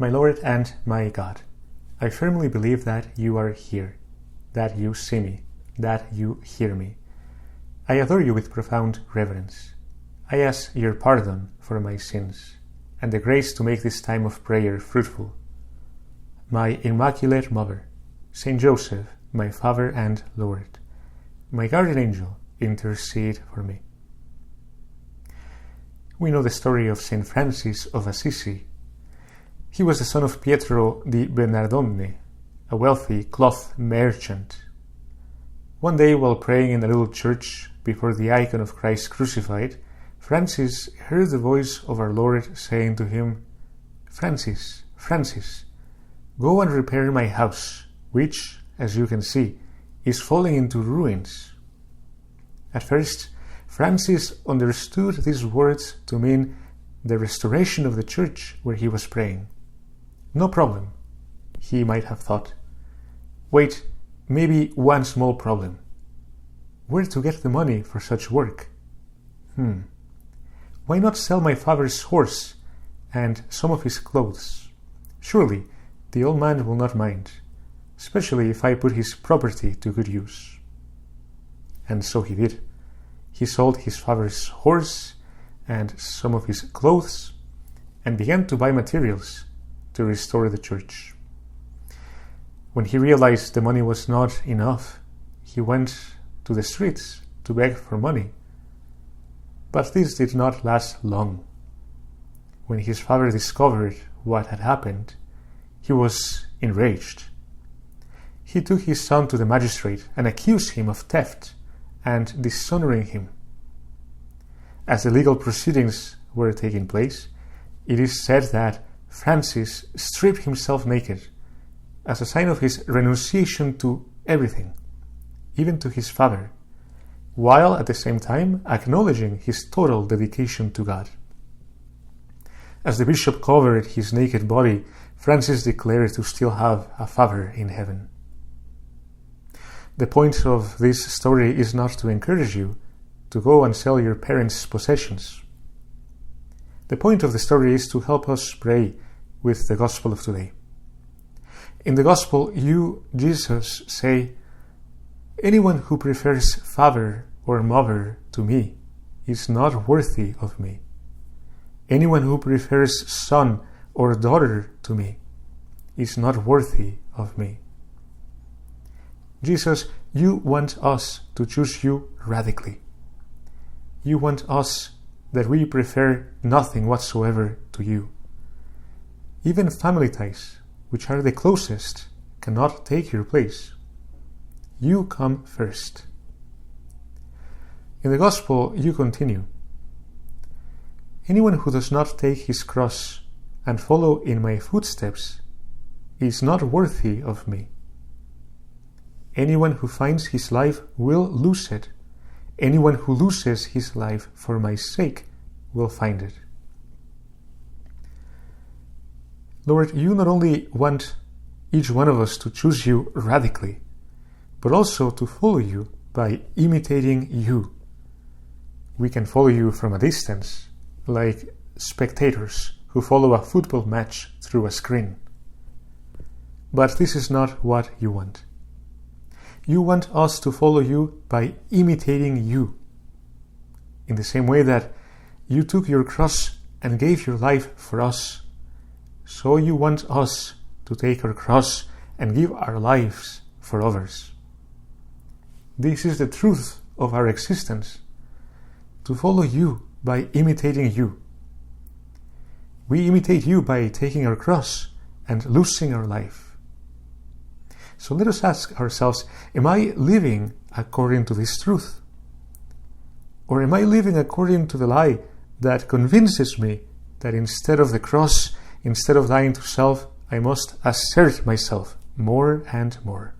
My Lord and my God, I firmly believe that you are here, that you see me, that you hear me. I adore you with profound reverence. I ask your pardon for my sins and the grace to make this time of prayer fruitful. My Immaculate Mother, Saint Joseph, my Father and Lord, my guardian angel, intercede for me. We know the story of Saint Francis of Assisi. He was the son of Pietro di Bernardone, a wealthy cloth merchant. One day, while praying in a little church before the icon of Christ crucified, Francis heard the voice of our Lord saying to him, "Francis, Francis, go and repair my house, which, as you can see, is falling into ruins." At first, Francis understood these words to mean the restoration of the church where he was praying. No problem, he might have thought. Wait, maybe one small problem. Where to get the money for such work? Why not sell my father's horse and some of his clothes? Surely the old man will not mind, especially if I put his property to good use. And so he did. He sold his father's horse and some of his clothes and began to buy materials to restore the church. When he realized the money was not enough, he went to the streets to beg for money. But this did not last long. When his father discovered what had happened, he was enraged. He took his son to the magistrate and accused him of theft and dishonoring him. As the legal proceedings were taking place, it is said that Francis stripped himself naked as a sign of his renunciation to everything, even to his father, while at the same time acknowledging his total dedication to God. As the bishop covered his naked body, Francis declared to still have a father in heaven. The point of this story is not to encourage you to go and sell your parents' possessions. The point of the story is to help us pray with the gospel of today. In the gospel, you, Jesus, say, "Anyone who prefers father or mother to me is not worthy of me. Anyone who prefers son or daughter to me is not worthy of me." Jesus, you want us to choose you radically. You want us that we prefer nothing whatsoever to you. Even family ties, which are the closest, cannot take your place. You come first. In the Gospel, you continue, "Anyone who does not take his cross and follow in my footsteps is not worthy of me. Anyone who finds his life will lose it. Anyone who loses his life for my sake will find it." Lord, you not only want each one of us to choose you radically, but also to follow you by imitating you. We can follow you from a distance, like spectators who follow a football match through a screen. But this is not what you want. You want us to follow you by imitating you. In the same way that you took your cross and gave your life for us, so you want us to take our cross and give our lives for others. This is the truth of our existence, to follow you by imitating you. We imitate you by taking our cross and losing our life. So let us ask ourselves, am I living according to this truth? Or am I living according to the lie that convinces me that instead of the cross, instead of dying to self, I must assert myself more and more?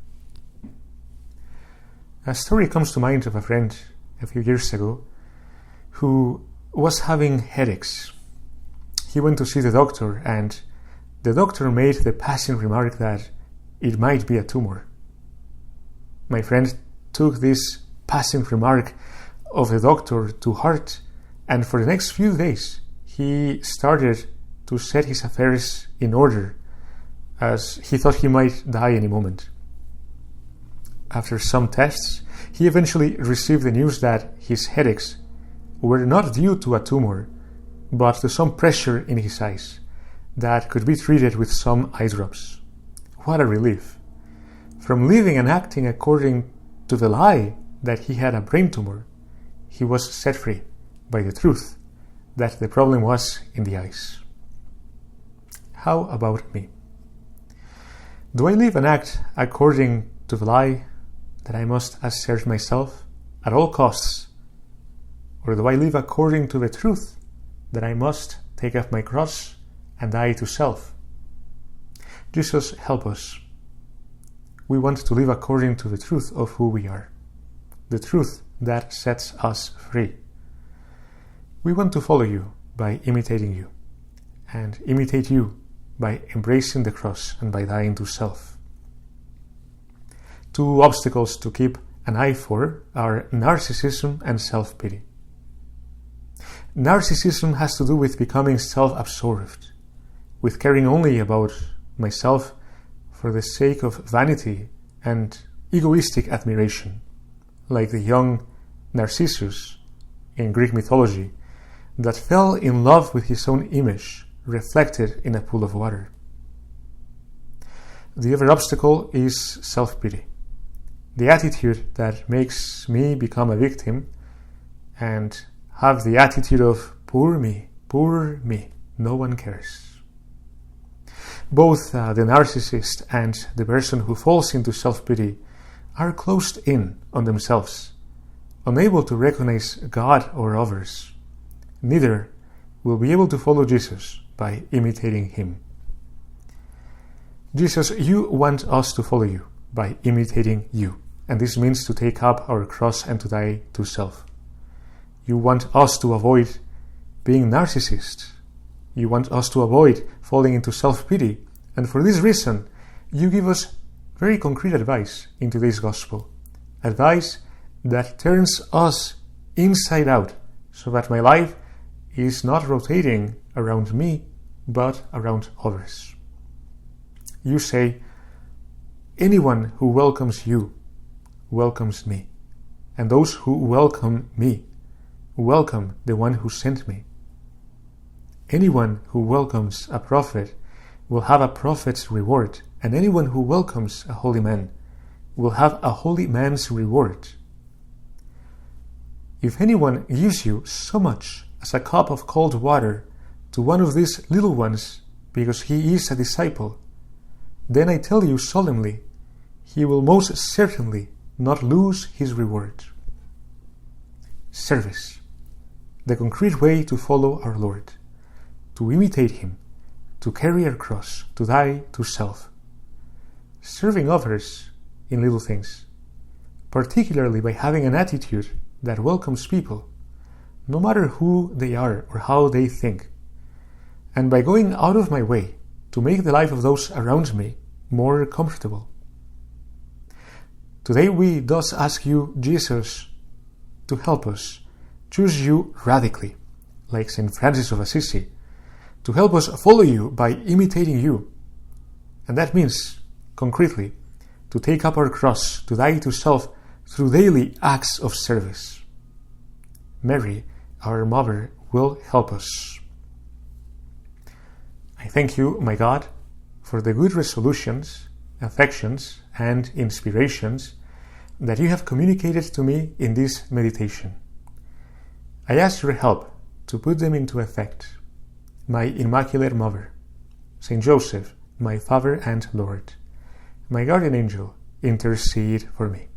A story comes to mind of a friend a few years ago who was having headaches. He went to see the doctor, and the doctor made the passing remark that it might be a tumor. My friend took this passing remark of the doctor to heart, and for the next few days he started to set his affairs in order, as he thought he might die any moment. After some tests, he eventually received the news that his headaches were not due to a tumor, but to some pressure in his eyes that could be treated with some eye drops. What a relief! From living and acting according to the lie that he had a brain tumor, he was set free by the truth that the problem was in the eyes. How about me? Do I live and act according to the lie that I must assert myself at all costs? Or do I live according to the truth that I must take up my cross and die to self? Jesus, help us. We want to live according to the truth of who we are, the truth that sets us free. We want to follow you by imitating you, and imitate you by embracing the cross and by dying to self. Two obstacles to keep an eye for are narcissism and self-pity. Narcissism has to do with becoming self-absorbed, with caring only about myself for the sake of vanity and egoistic admiration, like the young Narcissus in Greek mythology that fell in love with his own image reflected in a pool of water. The other obstacle is self-pity, the attitude that makes me become a victim and have the attitude of poor me, no one cares. Both the narcissist and the person who falls into self-pity are closed in on themselves, unable to recognize God or others. Neither will be able to follow Jesus by imitating him. Jesus, you want us to follow you by imitating you, and this means to take up our cross and to die to self. You want us to avoid being narcissists. You want us to avoid falling into self-pity, and for this reason, you give us very concrete advice in today's gospel. Advice that turns us inside out, so that my life is not rotating around me, but around others. You say, anyone who welcomes you welcomes me, and those who welcome me welcome the one who sent me. Anyone who welcomes a prophet will have a prophet's reward, and anyone who welcomes a holy man will have a holy man's reward. If anyone gives you so much as a cup of cold water to one of these little ones because he is a disciple, then I tell you solemnly, he will most certainly not lose his reward. Service, the concrete way to follow our Lord, to imitate him, to carry our cross, to die to self. Serving others in little things, particularly by having an attitude that welcomes people, no matter who they are or how they think, and by going out of my way to make the life of those around me more comfortable. Today we thus ask you, Jesus, to help us choose you radically, like St. Francis of Assisi, to help us follow you by imitating you. And that means, concretely, to take up our cross, to die to self through daily acts of service. Mary, our Mother, will help us. I thank you, my God, for the good resolutions, affections, and inspirations that you have communicated to me in this meditation. I ask your help to put them into effect. My Immaculate Mother, Saint Joseph, my Father and Lord, my guardian angel, intercede for me.